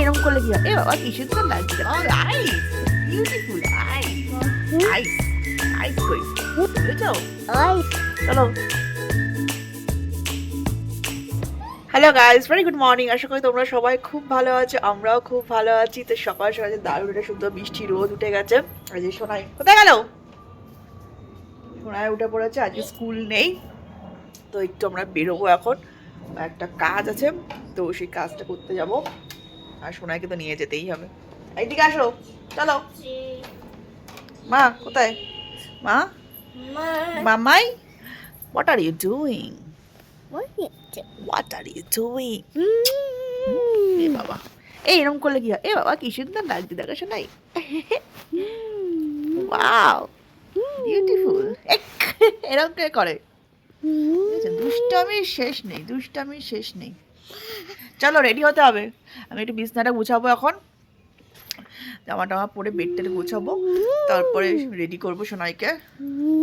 এরকম করলে কি হয়? এ বাবা কি সুন্দর লাগছে। আইস বিউটিফুল আইস আইস আইস কই বুঝেছো? চলো। Hello guys, very good morning. আশা করি তোমরা সবাই খুব ভালো আছো, আমরাও খুব ভালো আছি। তো সকাল সকাল দারুণ একটা সুন্দর মিষ্টি রোদ উঠে গেছে। আজ সোনাই কোথায় গেল? সোনায় উঠে পড়েছে, আজকে স্কুল নেই। তো একটু আমরা বেরোবো এখন, একটা কাজ আছে, তো সেই কাজটা করতে যাব। আর সোনাইকে তো নিয়ে যেতেই হবে। এইদিকে আসো, চলো। মা কোথায়? মা, মামাই, what are you doing? What are you doing? এ বাবা, এই এরকম করলে কি হয়? এ বাবা কি সুন্দর লাগছে, দেখো শোনাই। Wow beautiful. এরকম কে করে? দুষ্টামির শেষ নেই, দুষ্টামির শেষ নেই। চলো রেডি হতে হবে, আমি একটু বিছনাটা গুছাবো এখন, জামা টামা পরে বেডটা গুছাবো, তারপরে রেডি করবো সোনাইকে,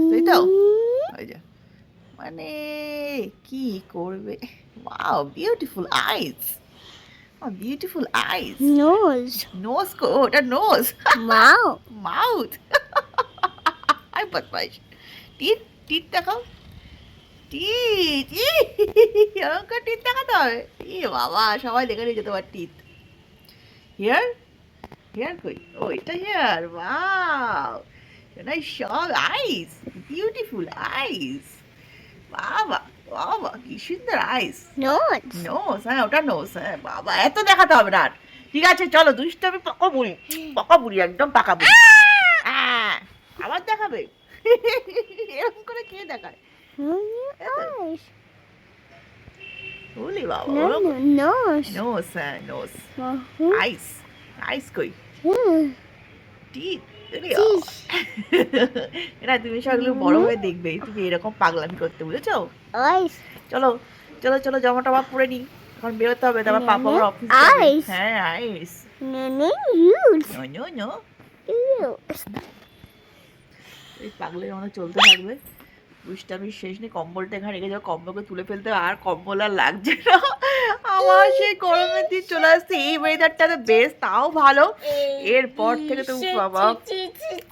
তাই তো? ওই যে মানে কি করবে? Wow beautiful eyes, beautiful eyes. Nose কো? ওটা নোজ, মাউথ। আই বদমাইশ। টিট, টিট দেখাও, টিট। এরকম করে টিট দেখাতে হবে? এ বাবা, সবাই দেখে নিয়ে যেতে পারে টিট। হিয়ার, হিয়ার কই? ও এটা হিয়ার। ওয়াও, এটা সব আইস, বিউটিফুল আইস। বাবা বাবা কি সুন্দর আইস। নোজ, হ্যাঁ ওটা নোজ। হ্যাঁ বাবা, এত দেখাতে হবে না আর। ঠিক আছে চলো, দুষ্টামি পাকা বুড়ি, পাকা বুড়ি, একদম পাকা বুড়ি। আবার দেখাবে? এরকম করে কে দেখায়? বলি বাবা, নোজ, হ্যাঁ নোজ। আইস, আইস কই? টিথ। এটা তুমি সবগুলো বড় হয়ে দেখবে, তুমি এরকম পাগলামি করতে, বুঝেছো? চলো চলো চলো, জামা টামা পরে নি, এখন বেরোতে হবে, তারপর পাপা আমার অফিস যাবে। হ্যাঁ আইস। নো নো, এই পাগলের মতো চলতে থাকবে, দুষ্টামির শেষ নেই। কম্বলটা এখানে রেখে যাও, কম্বলকে তুলে ফেলতে হবে, আর কম্বল আর লাগছে না আমার। সেই গরমের দিন চলে আসছে, এই ওয়েদারটা তো বেশ, তাও ভালো। এরপর থেকে তো বাবা,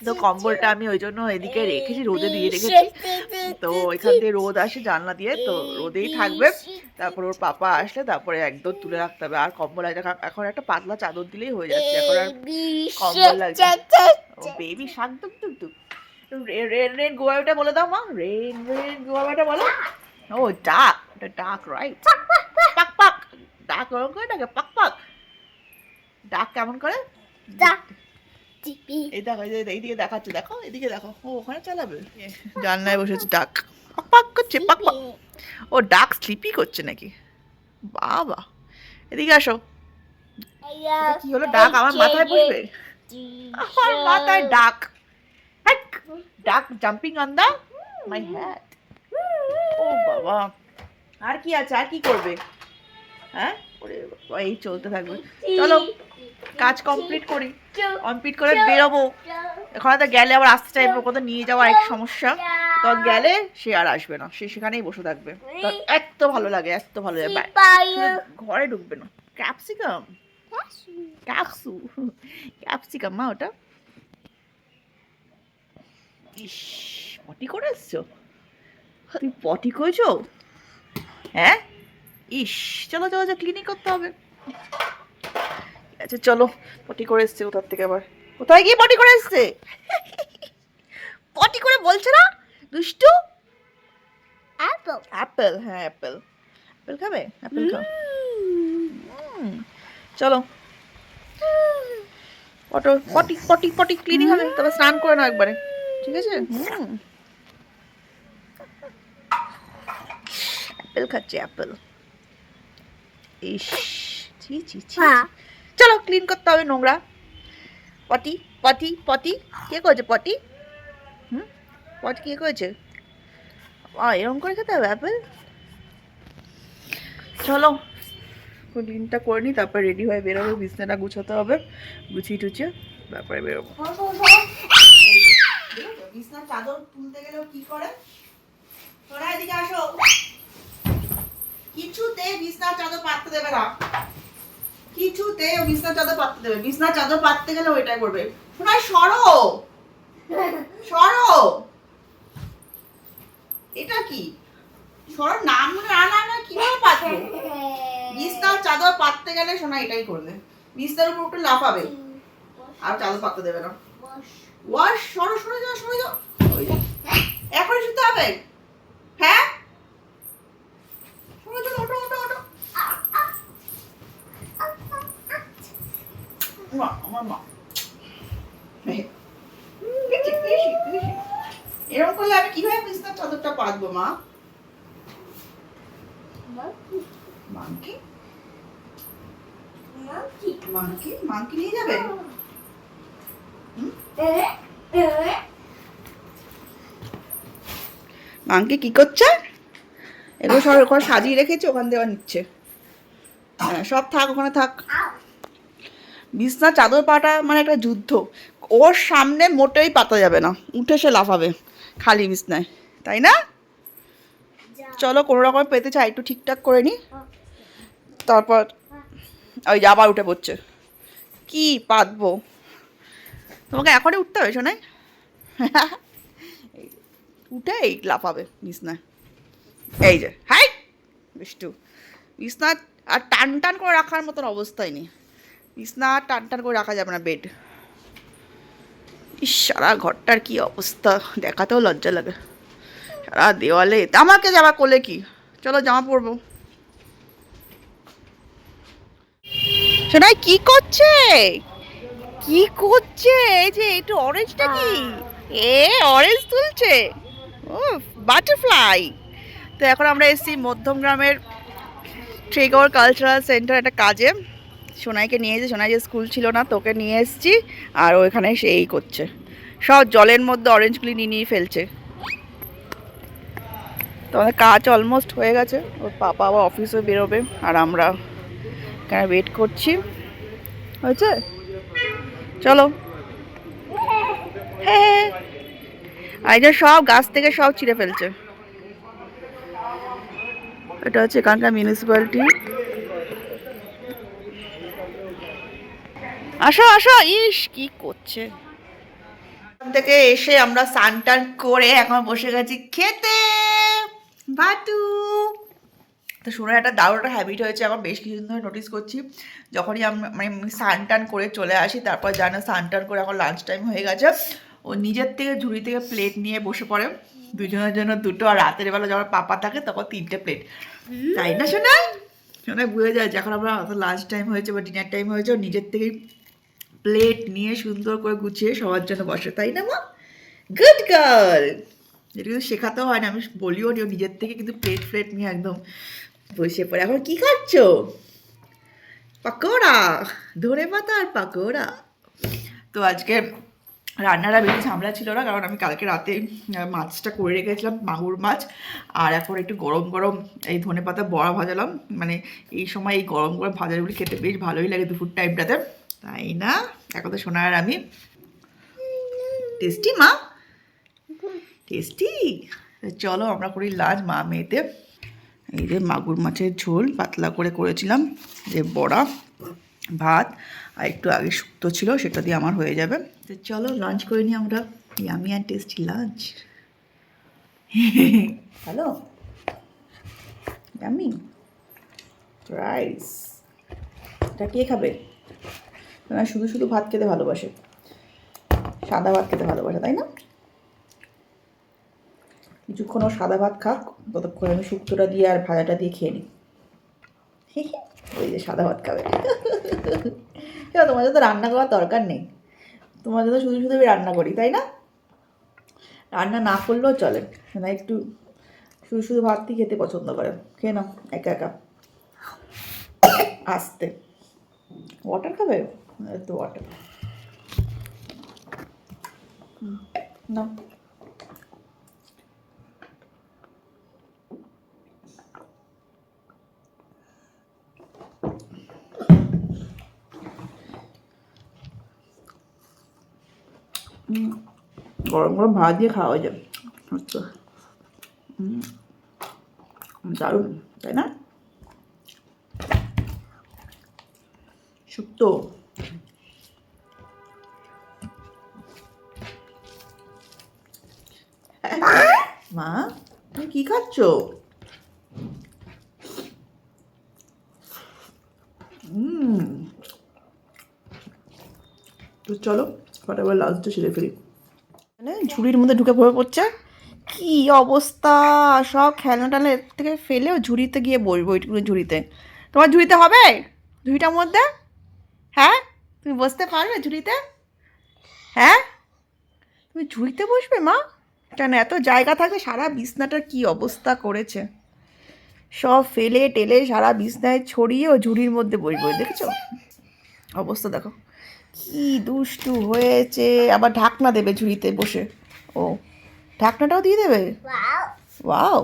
তো কম্বলটা আমি ওই জন্য এদিকে রেখেছি, রোদে দিয়ে রেখেছি। তো এখান থেকে রোদ আসে জানলা দিয়ে, তো রোদেই থাকবে। তারপর ওর পাপা আসলে তারপরে একদম তুলে রাখতে হবে। আর কম্বল এখন একটা পাতলা চাদর দিলেই হয়ে যাচ্ছে, এখন আর কম্বল লাগছে। ও বেবি শাক, দুক দুক দুক। রেন রেন গোয়াটা বলে দাও মা, রেন রেন গোয়াটা বলো। ও ডাক, ওটা ডাক, রাইট? পাক পাক, ডাক কেমন করে ডাকে? পাক পাক। ডাক কেমন করে? এই দেখো, এইদিকে দেখাচ্ছে, দেখো এদিকে দেখো। ও ওখানে চালাবে, জানলায় বসেছে, ডাক পাক পাক করছে, পাক পাক। ও ডাক স্লিপি করছে নাকি? বাবা এদিকে আসো। কি হলো? ডাক আমার মাথায় বসবে? আমার মাথায় duck, duck jumping on the my head. ও বাবা, আর কি আছে, আর কি করবে? হ্যাঁ এই চলতে থাকবে। চলো কাজ কমপ্লিট করি, কমপ্লিট করে বেরোবো। এখন তো গেলে আবার আসতে চাইবো, কোথাও নিয়ে যাওয়া এক সমস্যা। তো গেলে সে আর আসবে না, সে সেখানেই বসে থাকবে। এত ভালো লাগে, এত ভালো লাগে, ঘরে ঢুকবে না। ক্যাপসিকাম, ক্যাপসু, ক্যাপসিকাম মা ওটা। ইস, পটি করে এসছো? তুমি পটি করেছো? হ্যাঁ ইস, চলো চলো চলো, ক্লিনিক করতে হবে। আচ্ছা চলো, পটি করে এসছে কোথার থেকে আবার, কোথায় গিয়ে পটি করে এসছে? পটি করে বলছে না দুষ্টু? অ্যাপেল, অ্যাপেল, হ্যাঁ অ্যাপেল। অ্যাপেল খাবে? অ্যাপেল খাও। চলো পটো, পটি পটি পটি ক্লিনিক হবে, তবে স্নান করে নাও একবারে, ঠিক আছে? অ্যাপেল খাচ্ছে, অ্যাপেল। ইস, ছি ছি ছি। চলো ক্লিন করতে হবে, নোংরা। পটি পটি পটি, কে করেছে পটি? পটি কে করেছে? এরকম করে খেতে হবে অ্যাপেল। চলো ক্লিনটা করে নিই, তারপর রেডি হয়ে বেরোবো। বিছনাটা গুছাতে হবে, গুছিয়ে টুচিয়ে তারপরে বেরোবো। বিছনার চাদর তুলতে গেলেও কি করে? তোরা এদিকে আসো, কিছুতে বিছনার চাদর পাততে দেবে না। কিছুতে বিছনা চাদর পাততে দেবে, বিছনা চাদর পাততে গেলে ওইটাই করবে। শোনাই সরো সরো, এটা কি সরো, নাম না না না, কিভাবে পাতবো? বিছনা চাদর পাততে গেলে শোনা এটাই করবে, বিছনার উপর একটু লাফাবে আর চাদর পাততে দেবে না। ওয়াশ, সরো সরে যাও সরে যাও, এখনই শুতে হবে। হ্যাঁ সরে যাও, ওঠো ওঠো ওঠো। মা আমার মা এরকম করলে আমি কিভাবে বিছনার চাদরটা পাতবো মা? মাংকি মাংকি মাংকি নিয়ে যাবে? মাংকি কি করছে? এগুলো সব ওখানে সাজিয়ে রেখেছে, ওখান দিয়ে আবার নিচ্ছে। হ্যাঁ সব থাক ওখানে থাক। বিছনা চাদর পাটা মানে একটা যুদ্ধ, ওর সামনে মোটেই পাতা যাবে না, উঠে সে লাফাবে খালি বিছনায়, তাই না? চলো কোনো রকম পেতে চাই একটু ঠিকঠাক করে নি, তারপর ওই যে আবার উঠে পড়ছে। কি পাতবো? তোমাকে এখনই উঠতে হবে শোনাই, উঠেই লাফাবে বিছনায়। এই যে হাই বিষ্টু, বিছনা আর টান টান করে রাখার মতন অবস্থাই নেই, বিছনা আর টান টান করে রাখা যাবে না, বেড। ইস সারা ঘরটার কি অবস্থা, দেখাতেও লজ্জা লাগে। সারা দেওয়ালে আমাকে জামা কোলে কি, চলো জামা পরবো। শোনাই কি করছে, কি করছে? এই যে একটু অরেঞ্জটা কি, এ অরেঞ্জ তুলছে, ও বাটারফ্লাই। তো এখন আমরা এসেছি মধ্যমগ্রামের ট্রেগর কালচারাল সেন্টার একটা কাজে, সোনাইকে নিয়ে এসেছি, সোনাই যে স্কুল ছিল না তোকে নিয়ে এসেছি, আর ওইখানে সে এই করছে, সব জলের মধ্যে অরেঞ্জগুলি নিয়ে নিয়ে ফেলছে। তো আমাদের কাজ অলমোস্ট হয়ে গেছে, ওর পাপা আবার অফিসে বেরোবে আর আমরা এখানে ওয়েট করছি। হয়েছে, চলো। হ্যাঁ আর এই যে সব গাছ থেকে সব ছিঁড়ে ফেলছে, এটা হচ্ছে এখানকার মিউনিসিপ্যালিটি। আসো আসো, ইস কি করছে। থেকে এসে আমরা স্নান টান করে এখন বসে গেছি খেতে ভাতু। তো শুনে একটা দারুণ একটা হ্যাবিট হয়েছে আমার, বেশ কিছুদিন ধরে নোটিস করছি, যখনই আমি মানে স্নান টান করে চলে আসি, তারপর জানো স্নান টান করে এখন লাঞ্চ টাইম হয়ে গেছে, ও নিজের থেকে ঝুড়ি থেকে প্লেট নিয়ে বসে পড়ে, দুজনের জন্য দুটো, আর রাতের বেলা যখন পাপা থাকে তখন 3টে প্লেট, তাই না শোনাই? শোনাই বুঝে যায় যখন আমরা লাঞ্চ টাইম হয়েছে বা ডিনার টাইম হয়েছে, ও নিজের থেকেই প্লেট নিয়ে সুন্দর করে গুছিয়ে সবার জন্য বসে, তাই না মা? Good girl. এটা কিন্তু শেখাতেও হয় না, আমি বলিও নি, নিজের থেকে কিন্তু প্লেট ফ্লেট নিয়ে একদম বসে পড়ে। এখন কি খাচ্ছ? পাকোড়া, ধনে পাতা আর পাকোড়া। তো আজকে রান্নাটা বেশি ঝামেলা ছিল না, কারণ আমি কালকে রাতে মাছটা করে রেখেছিলাম, মাগুর মাছ, আর এখন একটু গরম গরম এই ধনে পাতা বড়া ভাজালাম, মানে এই সময় এই গরম গরম ভাজাগুলি খেতে বেশ ভালোই লাগে দুপুর টাইমটাতে, তাই না? এখন তো শোনার আমি টেস্টি মা, টেস্টি। চলো আমরা করি লাঞ্চ মা মেয়েতে। এই যে মাগুর মাছের ঝোল পাতলা করে করেছিলাম, যে বড়া, ভাত, আর একটু আগে শুক্তো ছিল, সেটা দিয়ে আমার হয়ে যাবে। তো চলো লাঞ্চ করে নিই আমরা, yummy and tasty lunch. Hello yummy rice. এটা কে খাবে? না শুধু শুধু ভাত খেতে ভালোবাসে, সাদা ভাত খেতে ভালোবাসে, তাই না? কিছুক্ষণ ও সাদা ভাত খাক, ততক্ষণ আমি শুক্তোটা দিয়ে আর ভাজাটা দিয়ে খেয়ে নিই। ওই যে সাদা ভাত খাবে। তোমাদের তো রান্না করার দরকার নেই, তোমাদের তো শুধু শুধু আমি রান্না করি, তাই না? রান্না না করলেও চলে, না একটু শুধু শুধু ভাত দিয়ে খেতে পছন্দ করে, খেয়ে নাও একা একা আসতে। ওয়াটার খাবে তো, ওয়াটার না। গরম গরম ভাত দিয়ে খাওয়া যাবে, আচ্ছা দারুণ, তাই না? তো মা তুমি কি খাচ্ছ? তো চলো ফটাফট লাঞ্চটা সেরে ফেলি। মানে ঝুড়ির মধ্যে ঢুকে পড়ছে, কি অবস্থা! সব খেলনা টেলনা এর থেকে ফেলেও ঝুড়িতে গিয়ে বসবো, ওইটুকু ঝুড়িতে। তোমার ঝুড়িতে হবে ঝুড়িটার মধ্যে? হ্যাঁ, তুমি বসতে পারবে ঝুড়িতে? হ্যাঁ, তুমি ঝুড়িতে বসবে মা? কেন, এত জায়গা থাকে? সারা বিছনাটার কি অবস্থা করেছে, সব ফেলে টেলে সারা বিছনায় ছড়িয়ে ও ঝুড়ির মধ্যে বসবো, দেখেছো অবস্থা? দেখো কি দুষ্টু হয়েছে। আবার ঢাকনা দেবে ঝুড়িতে বসে। ও, ঢাকনাটাও দিয়ে দেবে? ওয়াও,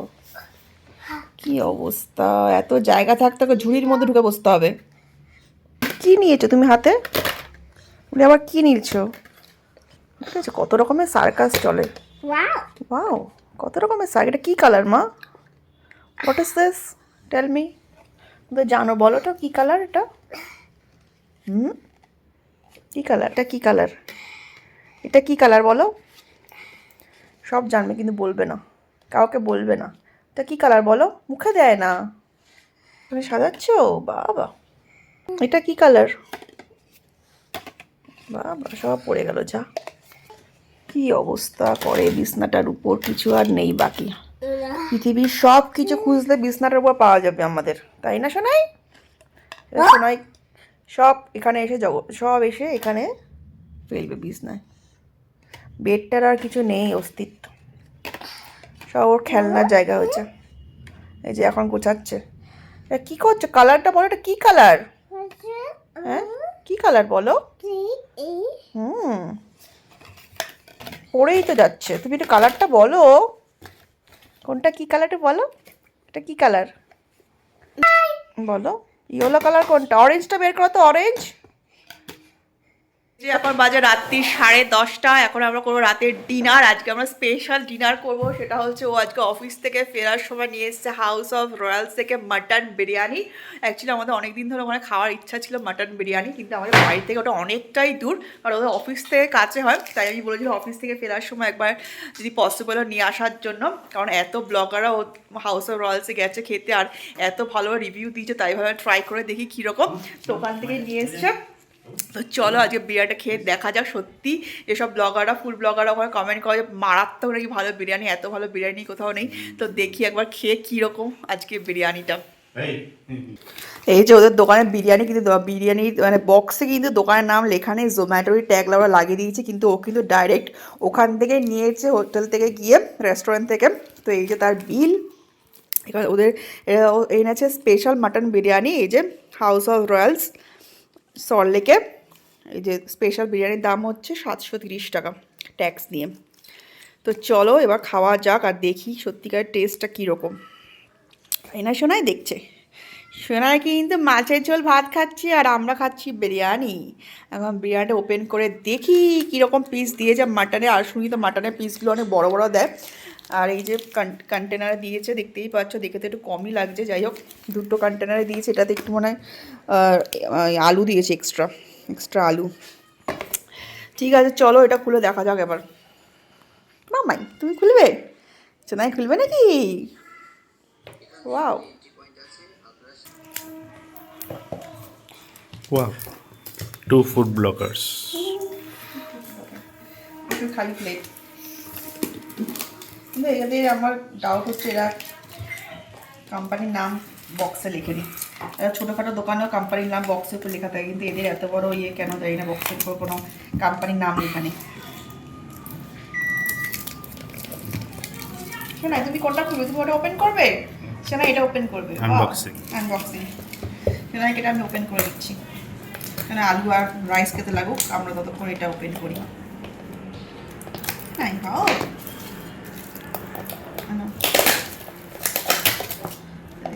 কি অবস্থা! এত জায়গা থাকতে ওকে ঝুড়ির মধ্যে ঢুকে বসতে হবে। কি নিয়েছো তুমি হাতে? তুমি আবার কি নিয়েছো? ঠিক আছে, কত রকমের সার্কাস চলে। ওয়াও, কত রকমের সার্কাস। এটা কি কালার মা? What is this? Tell me. তুমি জানো, বলো তো কি কালার এটা? কি কালার এটা? কি কালার এটা? কি কালার বলো? সব জানবে কিন্তু বলবে না, কাউকে বলবে না। এটা কি কালার বলো? মুখে দেয় না। তুমি সাজাচ্ছ? বাবা, এটা কি কালার? বাবা, সব পড়ে গেল যা। কি অবস্থা করে বিছনাটার উপর, কিছু আর নেই বাকি। পৃথিবীর সব কিছু খুঁজলে বিছনাটার উপর পাওয়া যাবে আমাদের, তাই না সোনাই? সোনাই সব এখানে এসে সব এসে এখানে ফেলবে বিছনায়। বেডটার আর কিছু নেই অস্তিত্ব, সব ওর খেলনার জায়গা হয়েছে। এই যে এখন গোছাচ্ছে। কি করছো? কালারটা বলো, এটা কি কালার? হ্যাঁ, কি কালার বলো? পড়েই তো যাচ্ছে, তুমি একটু কালারটা বলো। কোনটা কি কালারটা বলো? এটা কি কালার বলো? ইয়েলো কালার কোনটা? অরেঞ্জটা বের করো তো, অরেঞ্জ। যে এখন বাজে রাত্রি 10:30। এখন আমরা করবো রাতের ডিনার। আজকে আমরা স্পেশাল ডিনার করব, সেটা হচ্ছে ও আজকে অফিস থেকে ফেরার সময় নিয়ে এসেছে হাউস অফ রয়্যালস থেকে মাটন বিরিয়ানি। অ্যাকচুয়ালি আমাদের অনেক দিন ধরে ওখানে খাওয়ার ইচ্ছা ছিল মাটন বিরিয়ানি, কিন্তু আমাদের বাড়ি থেকে ওটা অনেকটাই দূর, আর ওদের অফিস থেকে কাছে হয়। তাই আমি বলেছিলাম অফিস থেকে ফেরার সময় একবার যদি পসিবল হয় নিয়ে আসার জন্য, কারণ এত ব্লগাররা ও হাউস অফ রয়্যালসে গেছে খেতে আর এত ভালো রিভিউ দিয়েছে, তাই ভাবে ট্রাই করে দেখি কীরকম। তো ওখান থেকে নিয়ে এসছে। তো চলো আজকে বিরিয়ানিটা খেয়ে দেখা যাক। সত্যি যেসব ব্লগাররা, ফুড ব্লগাররা ওখানে কমেন্ট করে মারাত্মক নাকি ভালো বিরিয়ানি, এত ভালো বিরিয়ানি কোথাও নেই। তো দেখি একবার খেয়ে কীরকম আজকে বিরিয়ানিটা। এই যে ওদের দোকানের বিরিয়ানি, কিন্তু বিরিয়ানির মানে বক্সে কিন্তু দোকানের নাম লেখা নেই, জোম্যাটোর ট্যাগ আমরা লাগিয়ে দিয়েছি, কিন্তু ও কিন্তু ডাইরেক্ট ওখান থেকে নিয়েছে, হোটেল থেকে গিয়ে, রেস্টুরেন্ট থেকে। তো এই যে তার বিল, এখানে ওদের এনেছে স্পেশাল মাটন বিরিয়ানি। এই যে হাউস অফ রয়্যালস সল্টলেকে, এই যে স্পেশাল বিরিয়ানির দাম হচ্ছে 730 টাকা ট্যাক্স নিয়ে। তো চলো এবার খাওয়া যাক আর দেখি সত্যিকার টেস্টটা কীরকম। তাই না? সোনাই দেখছে, সোনাই কিন্তু মাছের ঝোল ভাত খাচ্ছি আর আমরা খাচ্ছি বিরিয়ানি। এখন বিরিয়ানিটা ওপেন করে দেখি কীরকম পিস দিয়েছে মাটনে। আর শুনি তো মাটনের পিসগুলো অনেক বড় বড় দেয়। আর এই যে কন্টেনারে দিয়েছে, দেখতেই পাচ্ছ, দেখে তো একটু কমই লাগছে। যাই হোক, দুটো কন্টেনারে দিয়েছে, এটাতে একটু মনে হয় আলু দিয়েছে, এক্সট্রা আলু। ঠিক আছে, চলো এটা খুলে দেখা যাক এবার। মামাই তুমি খুলবে? সোনাই খুলবে নাকি? Wow, Wow. Two food bloggers. খালি প্লেট। কিন্তু এদের আমার ডাউট হচ্ছে এরা কোম্পানির নাম বক্সে লিখে দিই। এরা ছোটোখাটো দোকানেও কোম্পানির নাম বক্সের উপর লেখা থাকে, কিন্তু এদের এত বড় ইয়ে কেন জানি না, বক্সের উপর কোনো কোম্পানির নাম লেখা নেই। শোনা, তুমি কোনটা খুলবে? তুমি ওটা ওপেন করবে? শোনা, এটা ওপেন করবে। Unboxing. আনবক্সিং। শোনা, এটা আমি ওপেন করে দিচ্ছি। কেন আলু আর রাইস খেতে লাগুক, আমরা ততক্ষণ এটা ওপেন করি। নাই খাও,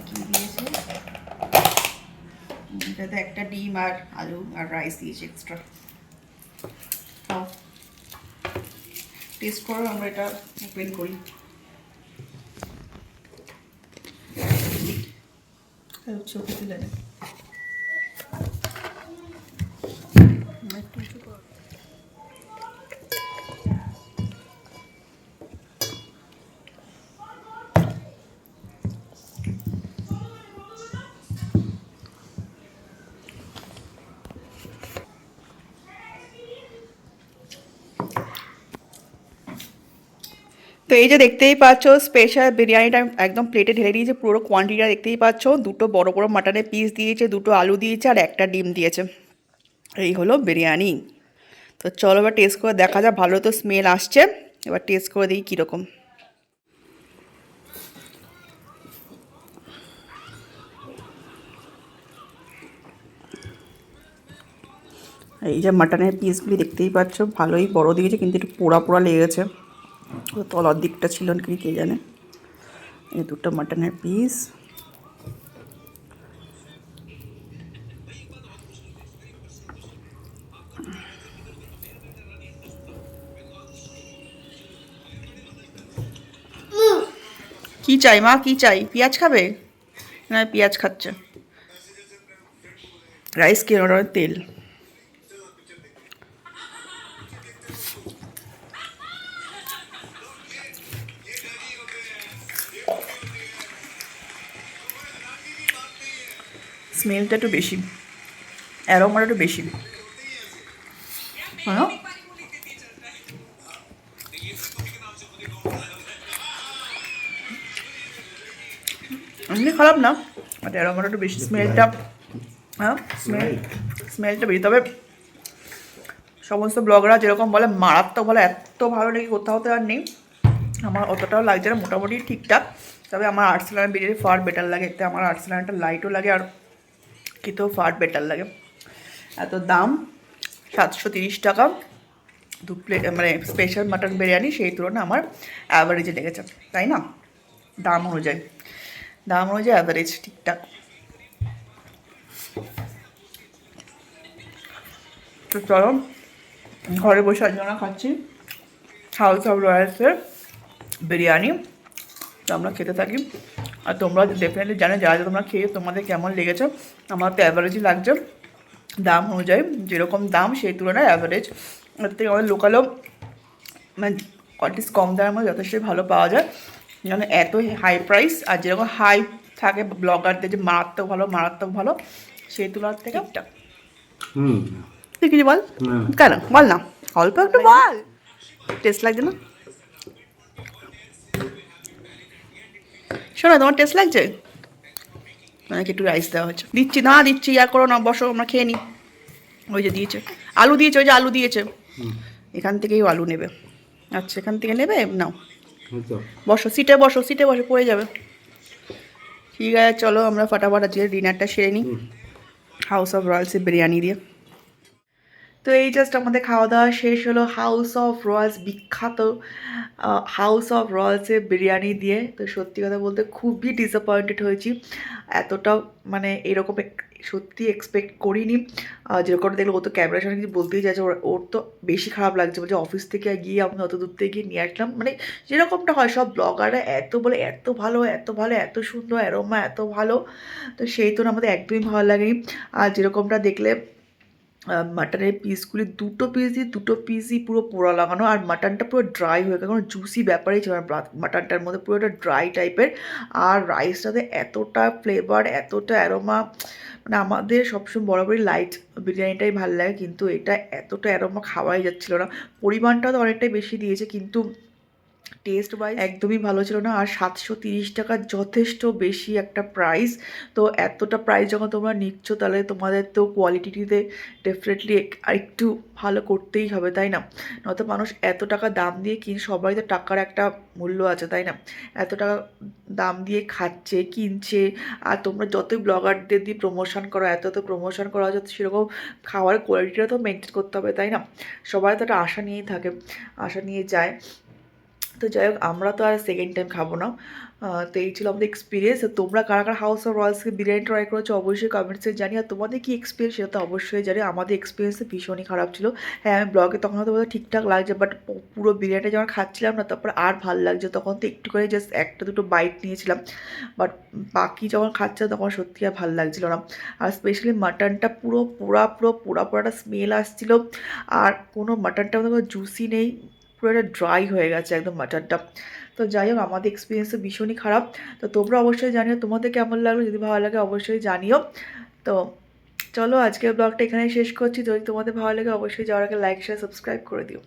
কি দিয়েছে এটাতে? একটা ডিম আর আলু আর রাইস দিয়েছে এক্সট্রা। খাও, টেস্ট করো, আমরা এটা ওপেন করি। চোখে তুলে নেই। তো এই যে দেখতেই পাচ্ছ স্পেশাল বিরিয়ানিটা একদম প্লেটে ঢেলে দিয়েছে, পুরো কোয়ান্টিটিটা দেখতেই পাচ্ছ। দুটো বড় বড় মাটনের পিস দিয়েছে, দুটো আলু দিয়েছে আর একটা ডিম দিয়েছে। এই হলো বিরিয়ানি। তো চলো এবার টেস্ট করে দেখা যাক, ভালো তো স্মেল আসছে, এবার টেস্ট করে দিই কীরকম। এই যে মাটনের পিসগুলি দেখতেই পাচ্ছ, ভালোই বড় দিয়েছে কিন্তু একটু পোড়া পোড়া লেগেছে, তলার দিকটা ছিল কি কে জানে। এই দুটো মাটনের পিস, কি চাই মা, কি চাই? পেঁয়াজ খাবে না? পেঁয়াজ খাচ্ছে। রাইস কি তেল। স্মেলটা একটু বেশি, অ্যারোমাটা একটু বেশি, হ্যাঁ এমনি খারাপ না, বাট অ্যারোমাটা একটু বেশি, স্মেলটা, হ্যাঁ স্মেলটা বেশি। তবে সমস্ত ব্লগাররা যেরকম বলে মারাত্মক বলে, এত ভালো নাকি কোথাও তো আর নেই। আমার অতটাও লাগছে না, মোটামুটি ঠিকঠাক। তবে আমার আর্টসেলানের বিরিয়ানি ফার বেটার লাগে, এতে আমার আর্টসেলানটা লাইটও লাগে আর খেতেও ফার বেটার লাগে। এত দাম 730 টাকা দু প্লেট, মানে স্পেশাল মাটন বিরিয়ানি, সেই তুলনায় আমার অ্যাভারেজে লেগেছে, তাই না? দাম অনুযায়ী অ্যাভারেজ ঠিকঠাক। তো চলো ঘরে বসে আজকে আমরা খাচ্ছি হাউস অফ রয়্যালসের বিরিয়ানি, তো আমরা খেতে থাকি। আর তোমরা ডেফিনেটলি জানো, যারা তোমরা খেয়ে তোমাদের কেমন লেগেছে। আমার তো অ্যাভারেজই লাগছে দাম অনুযায়ী, যেরকম দাম সেই তুলনায় অ্যাভারেজ। এর থেকে আমাদের লোকালও মানে অ্যাটলিস্ট কম দামের মধ্যে যথেষ্টই ভালো পাওয়া যায়, যেন এত হাই প্রাইস আর যেরকম হাই থাকে ব্লগারদের যে মারাত্মক ভালো, সেই তুলনার থেকে ঠিকঠাক। তুই কিছু বল, কেন বল না, অল্প একটু বল, টেস্ট লাগছে না? শোনো তোমার টেস্ট লাগছে? আমাকে একটু রাইস দেওয়া হচ্ছে, দিচ্ছি আর করো না, বসো আমরা খেয়ে নিই। ওই যে দিয়েছে আলু দিয়েছে, ওই যে আলু দিয়েছে, এখান থেকেই আলু নেবে। আচ্ছা এখান থেকে নেবে, নাও বসো, সিটে বসো পড়ে যাবে। ঠিক আছে চলো আমরা ফাটাফাট আজকে ডিনারটা সেরে নিই হাউস অফ রয়্যালসের বিরিয়ানি দিয়ে। তো এই জাস্ট আমাদের খাওয়া দাওয়া শেষ হলো হাউস অফ রয়্যালস, বিখ্যাত হাউস অফ রয়্যালসের বিরিয়ানি দিয়ে। তো সত্যি কথা বলতে খুবই ডিসঅ্যাপয়েন্টেড হয়েছি, এতটাও মানে এরকম সত্যি এক্সপেক্ট করিনি। যেরকম দেখলো ও তো ক্যামেরার সামনে কিছু বলতেই যাচ্ছে, ওর তো বেশি খারাপ লাগছে, বলছে অফিস থেকে গিয়ে আমি অত দূর থেকে গিয়ে নিয়ে আসলাম, মানে যেরকমটা হয় সব ব্লগাররা এত বলে এত ভালো এত সুন্দর, অ্যারোমা এত ভালো, তো সেই তো আমাদের একদমই ভালো লাগেনি। আর যেরকমটা দেখলে মাটনের পিসগুলি দুটো পিসই পুরো পোড়া লাগানো, আর মাটনটা পুরো ড্রাই হয়ে গেল, কোনো জুসি ব্যাপারই ছিল মাটনটার মধ্যে, পুরো একটা ড্রাই টাইপের। আর রাইসটাতে এতটা ফ্লেভার, এতটা অ্যারোমা, মানে আমাদের সবসময় বরাবরই লাইট বিরিয়ানিটাই ভালো লাগে, কিন্তু এটা এতটা অ্যারোমা খাওয়াই যাচ্ছিলো না। পরিমাণটাও তো অনেকটাই বেশি দিয়েছে, কিন্তু টেস্ট ওয়াইজ একদমই ভালো ছিল না। আর 730 টাকা যথেষ্ট বেশি একটা প্রাইস। তো এতটা প্রাইস যখন তোমরা নিচ্ছ, তাহলে তোমাদের তো কোয়ালিটিতে ডেফিনেটলি একটু ভালো করতেই হবে, তাই না? নয়তো মানুষ এত টাকা দাম দিয়ে সবাই তো টাকার একটা মূল্য আছে, তাই না? এত টাকা দাম দিয়ে খাচ্ছে, কিনছে, আর তোমরা যতই ব্লগারদের দিয়ে প্রমোশন করো, এত প্রমোশন করা যাতে সেরকম খাওয়ার কোয়ালিটিটা তো মেনটেন করতে হবে, তাই না? সবাই তো একটা আশা নিয়েই থাকে, আশা নিয়ে যায়। তো যাই হোক, আমরা তো আর সেকেন্ড টাইম খাবো না। তো এই ছিল আমাদের এক্সপিরিয়েন্স। তোমরা কারা কারা হাউস অফ রয়্যালসকে বিরিয়ানি ট্রাই করেছো অবশ্যই কমেন্টসে জানি, আর তোমাদের কী এক্সপিরিয়েন্স সেটা তো অবশ্যই জানি। আমাদের এক্সপিরিয়েন্সে ভীষণই খারাপ ছিল। হ্যাঁ আমি ব্লগে তখন হয়তো ঠিকঠাক লাগছে, বাট পুরো বিরিয়ানিটা যখন খাচ্ছিলাম না, তারপর আর ভালো লাগছে, তখন তো একটু করে জাস্ট একটা দুটো বাইট নিয়েছিলাম, বাট বাকি যখন খাচ্ছিলাম তখন সত্যি আর ভালো লাগছিলো না। আর স্পেশালি মাটনটা পুরো পোড়াটা স্মেল আসছিলো, আর কোনো মাটনটা কোনো জুসি নেই, পুরো একটা ড্রাই হয়ে গেছে একদম মাটনটা। তো যাই হোক, আমাদের এক্সপিরিয়েন্স তো ভীষণই খারাপ। তো তোমরা অবশ্যই জানিও তোমাদের কেমন লাগলো, যদি ভালো লাগে অবশ্যই জানিও। তো চলো আজকের ব্লগটা এখানেই শেষ করছি, যদি তোমাদের ভালো লাগে অবশ্যই যাওয়ার আগে লাইক শেয়ার সাবস্ক্রাইব করে দিও।